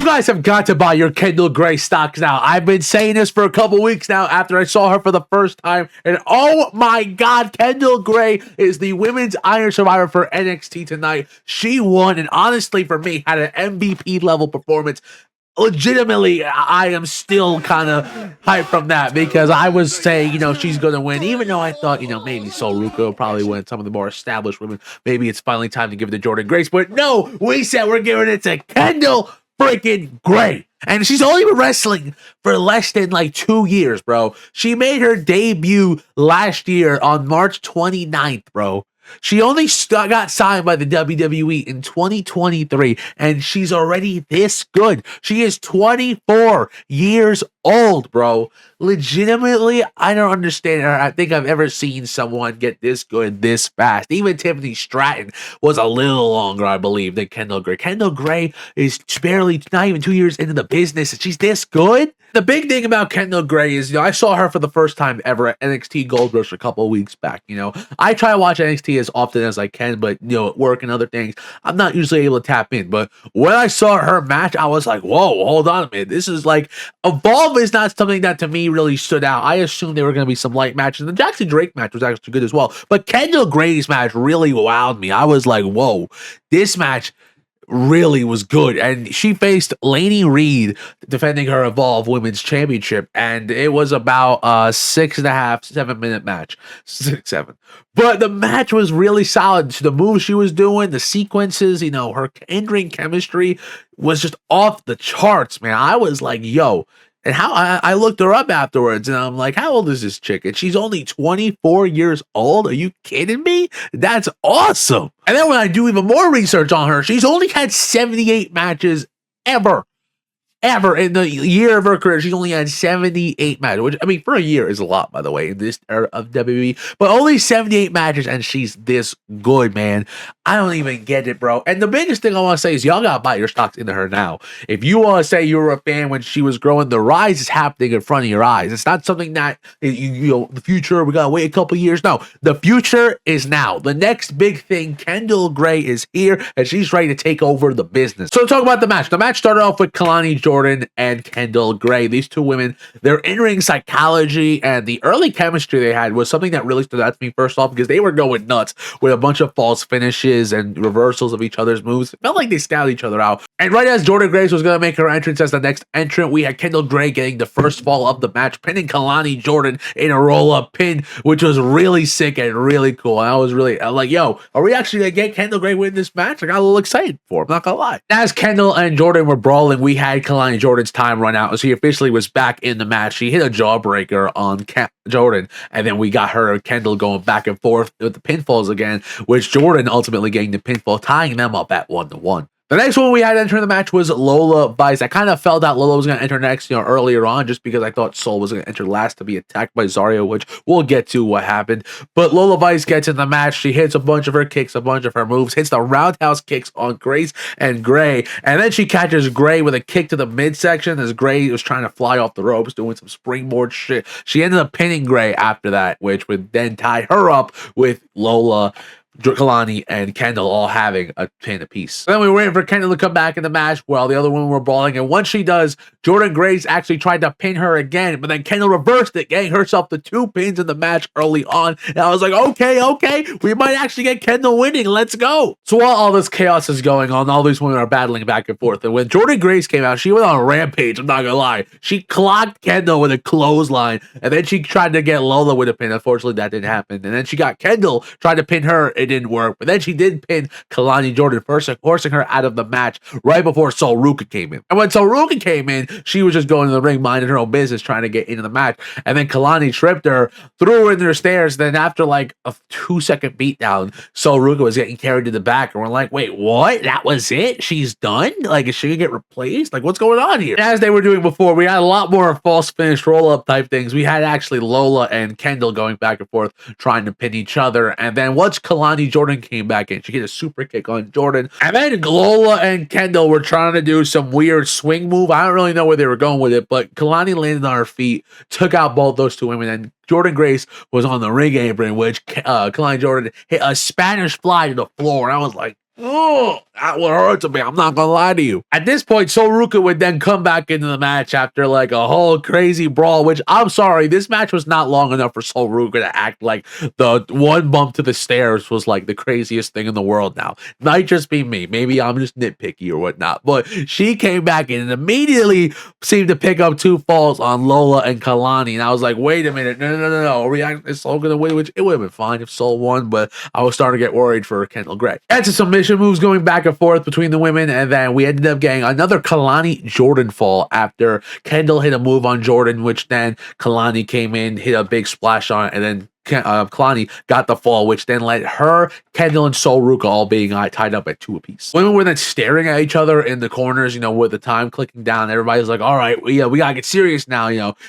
guys have got to buy your Kendal Gray stocks now. I've been saying this for a couple weeks now after I saw her for the first time. And oh my God, Kendal Gray is the Women's Iron Survivor for NXT tonight. She won, and honestly, for me, had an MVP level performance. Legitimately, I am still kind of hyped from that because I was saying, she's going to win, even though I thought, maybe Sol Ruca will probably win. Some of the more established women, maybe it's finally time to give it to Jordynne Grace. But no, we said we're giving it to Kendal freaking Gray. And she's only been wrestling for less than 2 years, bro. She made her debut last year on March 29th, bro. She only got signed by the WWE in 2023, and she's already this good. She is 24 years old, bro. Legitimately, I don't understand her. I think I've ever seen someone get this good this fast. Even Tiffany Stratton was a little longer, I believe, than Kendal Gray. Kendal Gray is barely not even 2 years into the business, and she's this good. The big thing about Kendal Gray is, I saw her for the first time ever at NXT Gold Rush a couple of weeks back. I try to watch NXT as often as I can, but, at work and other things, I'm not usually able to tap in. But when I saw her match, I was like, whoa, hold on a minute. This is Evolve is not something that to me really stood out. I assumed there were going to be some light matches. The Jackson Drake match was actually good as well. But Kendal Gray's match really wowed me. I was like, whoa, this match really was good. And she faced Lainey Reed defending her Evolve Women's Championship, and it was about a 6.5, 7 minute match. 6, 7. But the match was really solid. The moves she was doing, the sequences, her in-ring chemistry was just off the charts, man. I was like, yo. And how I looked her up afterwards, and I'm like, how old is this chick? And she's only 24 years old. Are you kidding me? That's awesome. And then when I do even more research on her, she's only had 78 matches ever in the year of her career. She's only had 78 matches, which, for a year is a lot, by the way, in this era of WWE, but only 78 matches, and she's this good, man. I don't even get it, bro. And the biggest thing I want to say is y'all gotta buy your stocks into her now. If you want to say you were a fan when she was growing, the rise is happening in front of your eyes. It's not something that, the future, we gotta wait a couple years. No, the future is now. The next big thing, Kendal Gray is here, and she's ready to take over the business. So talk about the match. The match started off with Kalani Jordan and Kendal Gray. These two women, their in-ring psychology and the early chemistry they had was something that really stood out to me first off, because they were going nuts with a bunch of false finishes and reversals of each other's moves. It felt like they scouted each other out. And right as Jordynne Grace was going to make her entrance as the next entrant, we had Kendal Gray getting the first fall of the match, pinning Kalani Jordan in a roll-up pin, which was really sick and really cool. And I'm like, yo, are we actually going to get Kendal Gray win this match? I got a little excited for him, not gonna lie. As Kendal and Jordan were brawling, we had Kalani Jordan's time run out, so he officially was back in the match. She hit a jawbreaker on Jordan, and then we got her and Kendal going back and forth with the pinfalls again, which Jordan ultimately getting the pinfall, tying them up at 1-1. The next one we had entering the match was Lola Vice. I kind of felt that Lola was going to enter next, earlier on, just because I thought Sol was going to enter last to be attacked by Zarya, which we'll get to what happened. But Lola Vice gets in the match. She hits a bunch of her kicks, a bunch of her moves, hits the roundhouse kicks on Grace and Gray, and then she catches Gray with a kick to the midsection as Gray was trying to fly off the ropes, doing some springboard shit. She ended up pinning Gray after that, which would then tie her up with Lola, Kalani, and Kendal all having a pin apiece. Then we were waiting for Kendal to come back in the match while the other women were brawling, and once she does, Jordynne Grace actually tried to pin her again, but then Kendal reversed it, getting herself the 2 pins in the match early on, and I was like, okay, we might actually get Kendal winning, let's go. So while all this chaos is going on, all these women are battling back and forth, and when Jordynne Grace came out, she went on a rampage, I'm not gonna lie. She clocked Kendal with a clothesline, and then she tried to get Lola with a pin. Unfortunately, that didn't happen, and then she got Kendal, tried to pin her, it didn't work, but then she did pin Kalani Jordan, first forcing her out of the match right before Sol Ruca came in. And when Sol Ruca came in, she was just going to the ring, minding her own business, trying to get into the match, and then Kalani tripped her, threw her into the stairs. Then after a 2-second beatdown, Sol Ruca was getting carried to the back, and we're like, wait, what? That was it? She's done? Is she gonna get replaced? What's going on here? And as they were doing before, we had a lot more false finish roll-up type things. We had actually Lola and Kendal going back and forth, trying to pin each other, and then once Kalani Jordan came back in, she hit a super kick on Jordan, and then Lola and Kendal were trying to do some weird swing move. I don't really know where they were going with it, but Kalani landed on her feet, took out both those two women, and Jordynne Grace was on the ring apron, which Kalani Jordan hit a Spanish fly to the floor, and I was like, Oh, that would hurt to me. I'm not gonna lie to you. At this point, Sol Ruka would then come back into the match after like a whole crazy brawl, which I'm sorry, this match was not long enough for Sol Ruka to act like the one bump to the stairs was like the craziest thing in the world now. Might just be me. Maybe I'm just nitpicky or whatnot. But she came back in and immediately seemed to pick up 2 falls on Lola and Kalani. And I was like, wait a minute. No. Is Sol gonna win? Which it would have been fine if Sol won, but I was starting to get worried for Kendal Gray. That's a submission moves going back and forth between the women, and then we ended up getting another Kalani Jordan fall after Kendal hit a move on Jordan, which then Kalani came in, hit a big splash on it, and then Kalani got the fall, which then led her, Kendal, and Sol Ruka all being tied up at 2 apiece. Women were then staring at each other in the corners, with the time clicking down. Everybody's like, all right, we gotta get serious now.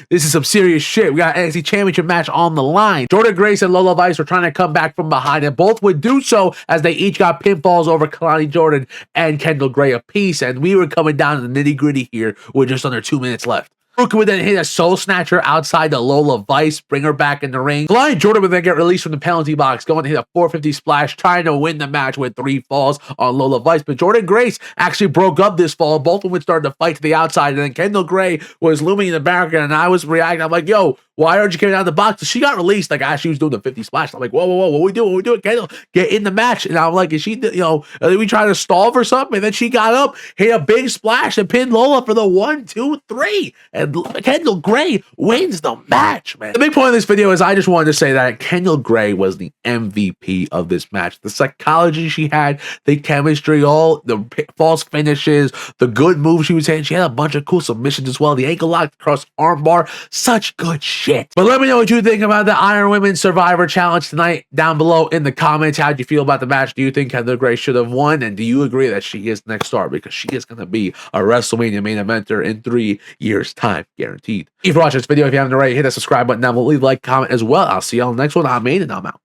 This is some serious shit. We got an NXT Championship match on the line. Jordynne Grace and Lola Vice were trying to come back from behind, and both would do so as they each got pinfalls over Kalani Jordan and Kendal Gray apiece. And we were coming down to the nitty gritty here with just under 2 minutes left. Ruka would then hit a soul snatcher outside the Lola Vice, bring her back in the ring. Kalani Jordan would then get released from the penalty box, going to hit a 450 splash, trying to win the match with 3 falls on Lola Vice. But Jordynne Grace actually broke up this fall. Both of them started to fight to the outside, and then Kendal Gray was looming in the background, and I was reacting. I'm like, yo, why aren't you coming out of the box? So she got released like as she was doing the 50 splash. I'm like, whoa, what we doing? Kendal, get in the match. And I'm like, is she, are we trying to stall for something? And then she got up, hit a big splash, and pinned Lola for the 1, 2, 3. And Kendal Gray wins the match, man. The big point of this video is I just wanted to say that Kendal Gray was the MVP of this match. The psychology she had, the chemistry, all the false finishes, the good moves she was hitting. She had a bunch of cool submissions as well. The ankle lock cross armbar, such good shit. But let me know what you think about the Iron Women's Survivor Challenge tonight down below in the comments. How do you feel about the match? Do you think Kendal Gray should have won? And do you agree that she is next star? Because she is going to be a WrestleMania main eventer in 3 years' time, guaranteed. If you're watching this video, if you haven't already, hit that subscribe button down below. Leave a like, comment as well. I'll see you on the next one. I'm Aiden, and I'm out.